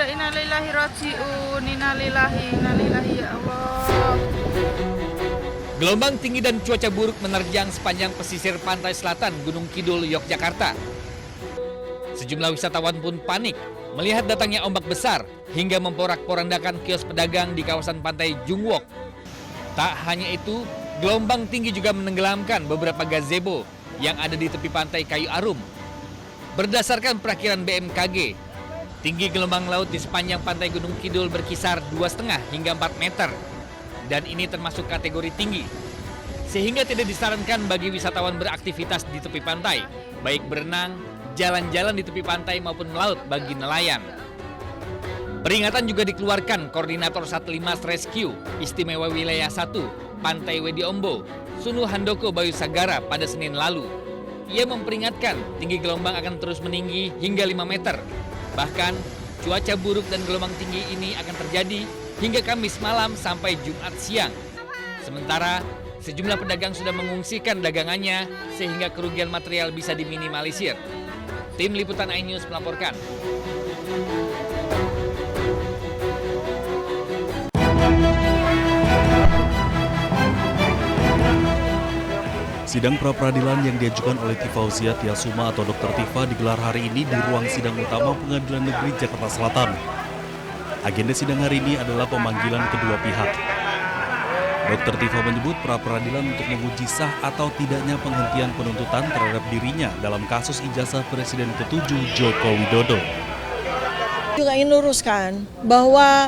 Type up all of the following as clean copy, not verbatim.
wa inna ilaihi raji'un. Innalillahi ya Allah. Gelombang tinggi dan cuaca buruk menerjang sepanjang pesisir pantai selatan Gunung Kidul, Yogyakarta. Sejumlah wisatawan pun panik melihat datangnya ombak besar hingga memporak-porandakan kios pedagang di kawasan pantai Jungwok. Tak hanya itu, gelombang tinggi juga menenggelamkan beberapa gazebo yang ada di tepi pantai Kayu Arum. Berdasarkan perakiran BMKG, tinggi gelombang laut di sepanjang pantai Gunung Kidul berkisar 2,5 hingga 4 meter. Dan ini termasuk kategori tinggi, sehingga tidak disarankan bagi wisatawan beraktivitas di tepi pantai, baik berenang, jalan-jalan di tepi pantai maupun melaut bagi nelayan. Peringatan juga dikeluarkan Koordinator Satlimas Rescue Istimewa Wilayah 1 Pantai Wedi Ombo, Sunu Handoko Bayu Sagara pada Senin lalu. Ia memperingatkan tinggi gelombang akan terus meninggi hingga 5 meter. Bahkan cuaca buruk dan gelombang tinggi ini akan terjadi hingga Kamis malam sampai Jumat siang. Sementara sejumlah pedagang sudah mengungsikan dagangannya sehingga kerugian material bisa diminimalisir. Tim Liputan iNews melaporkan. Sidang pra-peradilan yang diajukan oleh Tifauzia Tiasuma atau Dr. Tifa digelar hari ini di ruang sidang utama Pengadilan Negeri Jakarta Selatan. Agenda sidang hari ini adalah pemanggilan kedua pihak. Dr. Tifa menyebut pra-peradilan untuk menguji sah atau tidaknya penghentian penuntutan terhadap dirinya dalam kasus ijazah Presiden ke-7 Joko Widodo. Juga ingin luruskan bahwa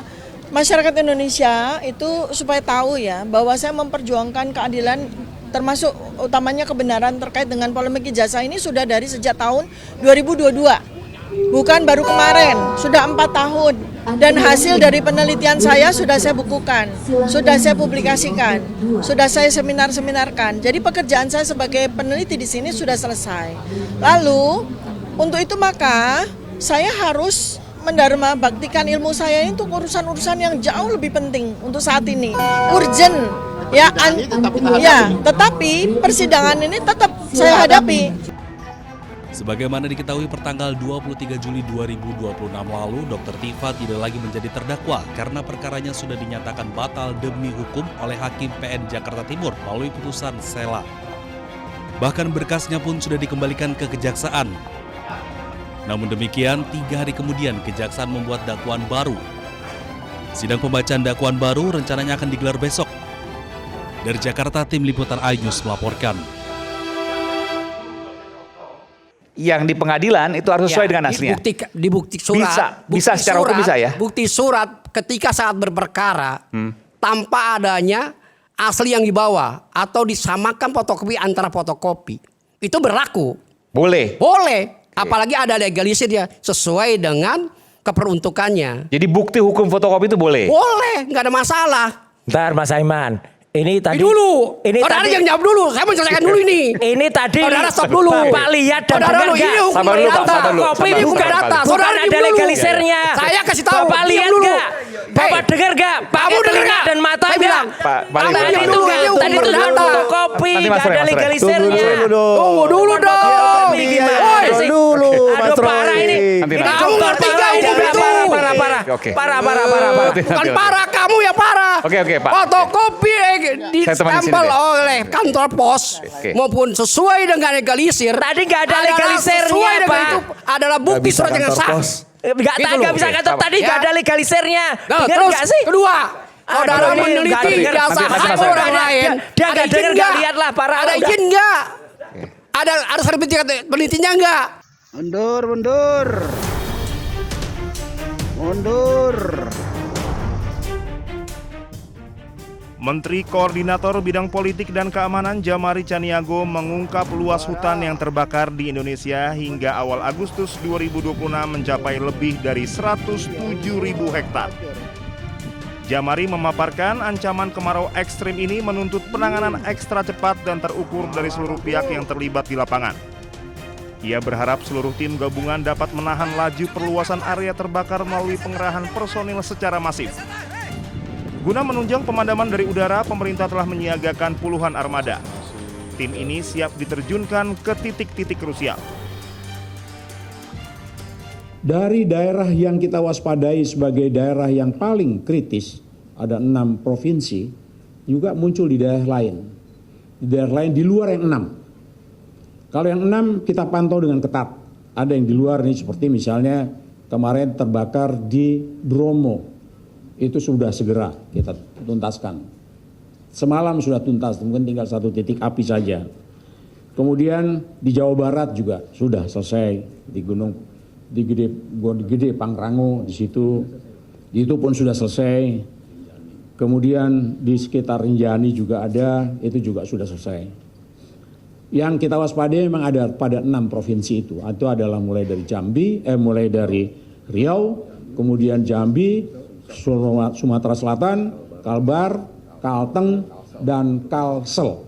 masyarakat Indonesia itu supaya tahu ya bahwa saya memperjuangkan keadilan termasuk utamanya kebenaran terkait dengan polemik ijazah ini sudah dari sejak tahun 2022. Bukan baru kemarin, sudah 4 tahun. Dan hasil dari penelitian saya sudah saya bukukan, sudah saya publikasikan, sudah saya seminar-seminarkan. Jadi pekerjaan saya sebagai peneliti di sini sudah selesai. Lalu untuk itu maka saya harus mendharma baktikan ilmu saya untuk urusan-urusan yang jauh lebih penting untuk saat ini, urgent. Tetapi persidangan ini tetap saya hadapi. Sebagaimana diketahui pertanggal 23 Juli 2026 lalu, Dr. Tifa tidak lagi menjadi terdakwa karena perkaranya sudah dinyatakan batal demi hukum oleh Hakim PN Jakarta Timur melalui putusan Sela. Bahkan berkasnya pun sudah dikembalikan ke Kejaksaan. Namun demikian, 3 hari kemudian Kejaksaan membuat dakwaan baru. Sidang pembacaan dakwaan baru rencananya akan digelar besok. Dari Jakarta, Tim Liputan iNews melaporkan. Yang di pengadilan itu harus sesuai dengan aslinya. Di bukti surat. Bisa secara hukum bisa ya. Bukti surat ketika saat berperkara tanpa adanya asli yang dibawa atau disamakan fotokopi antara fotokopi itu berlaku. Boleh. Apalagi ada legalisir ya sesuai dengan keperuntukannya. Jadi bukti hukum fotokopi itu boleh. Boleh, nggak ada masalah. Bentar Mas Aiman. Ini tadi dulu. Saudara yang jawab dulu. Saya menyelesaikan dulu ini. Ini tadi. Saudara stop dulu. Bapak lihat dan dengar enggak? Sabar dulu, Pak. Sabar dulu. Kopi ini bukan data. Saudara ada legalisirnya. Saya kasih tahu. Bapak lihat enggak? Bapak dengar enggak? Kamu dengar enggak? Dan mata bilang. Tadi itu enggak. Tadi itu fotokopi. Enggak ada legalisirnya. Tunggu dulu dong. Dulu. Aduh parah ini. Kamu ngerti enggak hukum itu? Parah. Bukan parah, kamu yang parah. Oke, Pak. Fotokopi ditempel oleh kantor pos maupun sesuai dengan legalisir. Tadi nggak ada legalisirnya, Pak. Itu adalah bukti surat yang sah. Nggak bisa kata tadi nggak ada legalisirnya. Terus kedua, saudara meneliti jasa hak orang lain. Dia nggak dengar, nggak lihat lah, parah. Ada izin nggak? Ada sertifikat penelitinya nggak? Mundur. Menteri Koordinator Bidang Politik dan Keamanan Jamari Caniago mengungkap luas hutan yang terbakar di Indonesia hingga awal Agustus 2026 mencapai lebih dari 107.000 hektar. Jamari memaparkan ancaman kemarau ekstrim ini menuntut penanganan ekstra cepat dan terukur dari seluruh pihak yang terlibat di lapangan. Ia berharap seluruh tim gabungan dapat menahan laju perluasan area terbakar melalui pengerahan personil secara masif. Guna menunjang pemadaman dari udara, pemerintah telah menyiagakan puluhan armada. Tim ini siap diterjunkan ke titik-titik krusial. Dari daerah yang kita waspadai sebagai daerah yang paling kritis, ada 6 provinsi, juga muncul di daerah lain. Di daerah lain di luar yang 6. Kalau yang 6 kita pantau dengan ketat. Ada yang di luar nih seperti misalnya kemarin terbakar di Bromo. Itu sudah segera kita tuntaskan. Semalam sudah tuntas, mungkin tinggal 1 titik api saja. Kemudian di Jawa Barat juga sudah selesai di Gunung Gede Pangrango di situ. Itu pun sudah selesai. Kemudian di sekitar Rinjani juga ada, itu juga sudah selesai. Yang kita waspadai memang ada pada 6 provinsi itu. Itu adalah mulai dari mulai dari Riau, kemudian Jambi, Sumatera Selatan, Kalbar, Kalteng, dan Kalsel.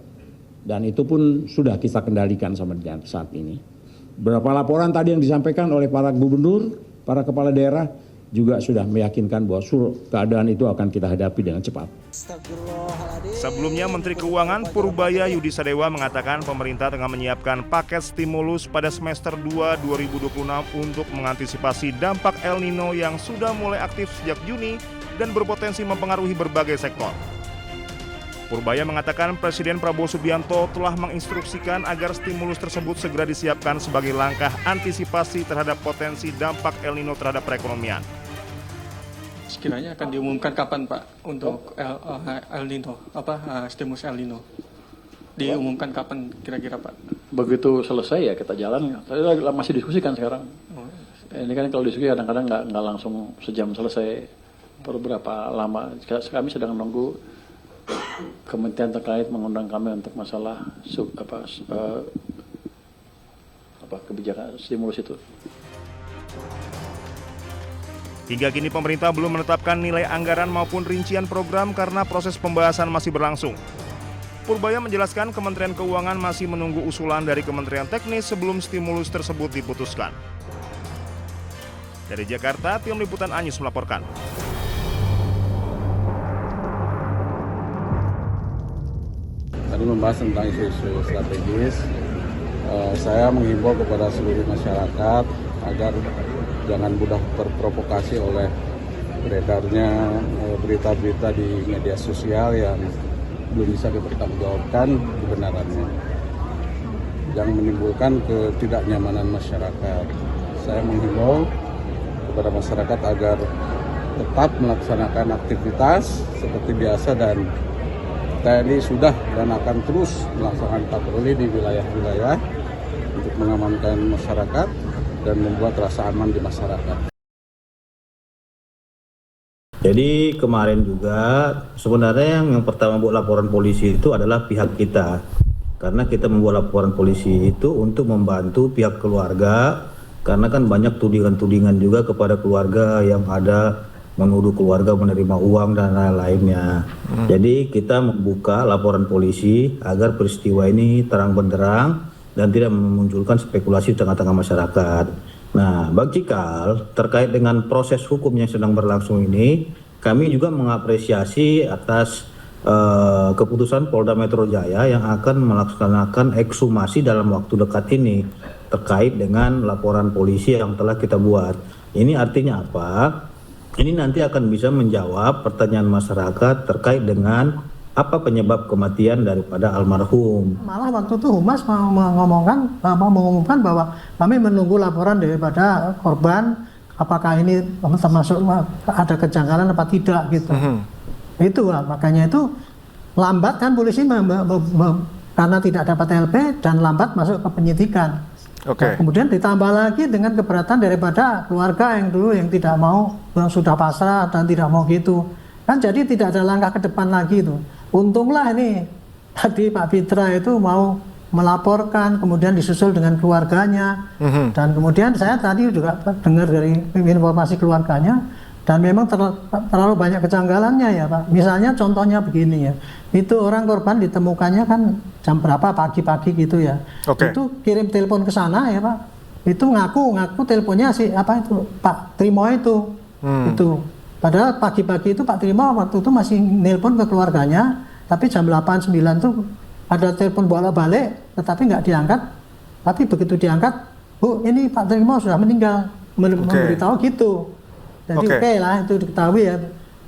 Dan itu pun sudah kita kendalikan sampai saat ini. Beberapa laporan tadi yang disampaikan oleh para gubernur, para kepala daerah, juga sudah meyakinkan bahwa keadaan itu akan kita hadapi dengan cepat. Sebelumnya, Menteri Keuangan Purbaya Yudi Sadewa mengatakan pemerintah tengah menyiapkan paket stimulus pada semester 2 2026 untuk mengantisipasi dampak El Nino yang sudah mulai aktif sejak Juni dan berpotensi mempengaruhi berbagai sektor. Purbaya mengatakan Presiden Prabowo Subianto telah menginstruksikan agar stimulus tersebut segera disiapkan sebagai langkah antisipasi terhadap potensi dampak El Nino terhadap perekonomian. Sekiranya akan diumumkan kapan Pak untuk El Nino, stimulus El Nino? Diumumkan kapan kira-kira Pak? Begitu selesai ya kita jalan. Saya masih diskusikan sekarang. Ini kan kalau diskusi kadang-kadang nggak langsung sejam selesai. Beberapa lama. Kami sedang menunggu kementerian terkait mengundang kami untuk masalah kebijakan stimulus itu. Hingga kini pemerintah belum menetapkan nilai anggaran maupun rincian program karena proses pembahasan masih berlangsung. Purbaya menjelaskan Kementerian Keuangan masih menunggu usulan dari Kementerian Teknis sebelum stimulus tersebut diputuskan. Dari Jakarta, Tim Liputan Anyus melaporkan. Tadi membahas tentang isu-isu strategis, saya menghimbau kepada seluruh masyarakat agar jangan mudah terprovokasi oleh beredarnya berita-berita di media sosial yang belum bisa dipertanggungjawabkan kebenarannya, yang menimbulkan ketidaknyamanan masyarakat. Saya menghimbau kepada masyarakat agar tetap melaksanakan aktivitas seperti biasa, dan TNI sudah dan akan terus melaksanakan patroli di wilayah-wilayah untuk mengamankan masyarakat dan membuat rasa aman di masyarakat. Jadi kemarin juga sebenarnya yang pertama buat laporan polisi itu adalah pihak kita. Karena kita membuat laporan polisi itu untuk membantu pihak keluarga, karena kan banyak tudingan-tudingan juga kepada keluarga yang ada menuduh keluarga menerima uang dan lain-lainnya. Jadi kita membuka laporan polisi agar peristiwa ini terang benderang dan tidak memunculkan spekulasi di tengah-tengah masyarakat. Nah, Bang Cikal, terkait dengan proses hukum yang sedang berlangsung ini, kami juga mengapresiasi atas keputusan Polda Metro Jaya yang akan melaksanakan ekshumasi dalam waktu dekat ini terkait dengan laporan polisi yang telah kita buat. Ini artinya apa? Ini nanti akan bisa menjawab pertanyaan masyarakat terkait dengan apa penyebab kematian daripada almarhum. Malah waktu itu Humas mengumumkan bahwa kami menunggu laporan daripada korban, apakah ini termasuk ada kejanggalan apa tidak gitu. Itu makanya itu lambat kan polisi karena tidak dapat LP dan lambat masuk ke penyidikan. Nah, kemudian ditambah lagi dengan keberatan daripada keluarga yang dulu yang tidak mau, yang sudah pasrah dan tidak mau gitu. Kan jadi tidak ada langkah ke depan lagi itu. Untunglah ini tadi Pak Fitra itu mau melaporkan, kemudian disusul dengan keluarganya. Dan kemudian saya tadi juga dengar dari informasi keluarganya, dan memang terlalu banyak kejanggalannya ya Pak. Misalnya contohnya begini ya, itu orang korban ditemukannya kan jam berapa pagi-pagi gitu ya. Itu kirim telepon ke sana ya Pak. Itu ngaku teleponnya si Pak Trimo itu. Itu. Padahal pagi-pagi itu Pak Trimo waktu itu masih nelpon ke keluarganya, tapi jam 8-9 tuh ada telepon bolak-balik, tetapi nggak diangkat. Tapi begitu diangkat, Bu, ini Pak Trimo sudah meninggal. memberitahu gitu. Jadi oke lah itu diketahui ya.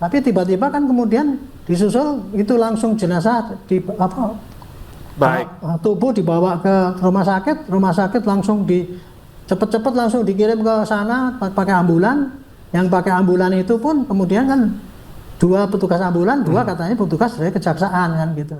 Tapi tiba-tiba kan kemudian disusul itu langsung jenazah tubuh dibawa ke rumah sakit langsung cepet-cepet langsung dikirim ke sana pakai ambulan. Yang pakai ambulan itu pun kemudian kan 2 petugas ambulan, 2 katanya petugas dari kejaksaan kan gitu.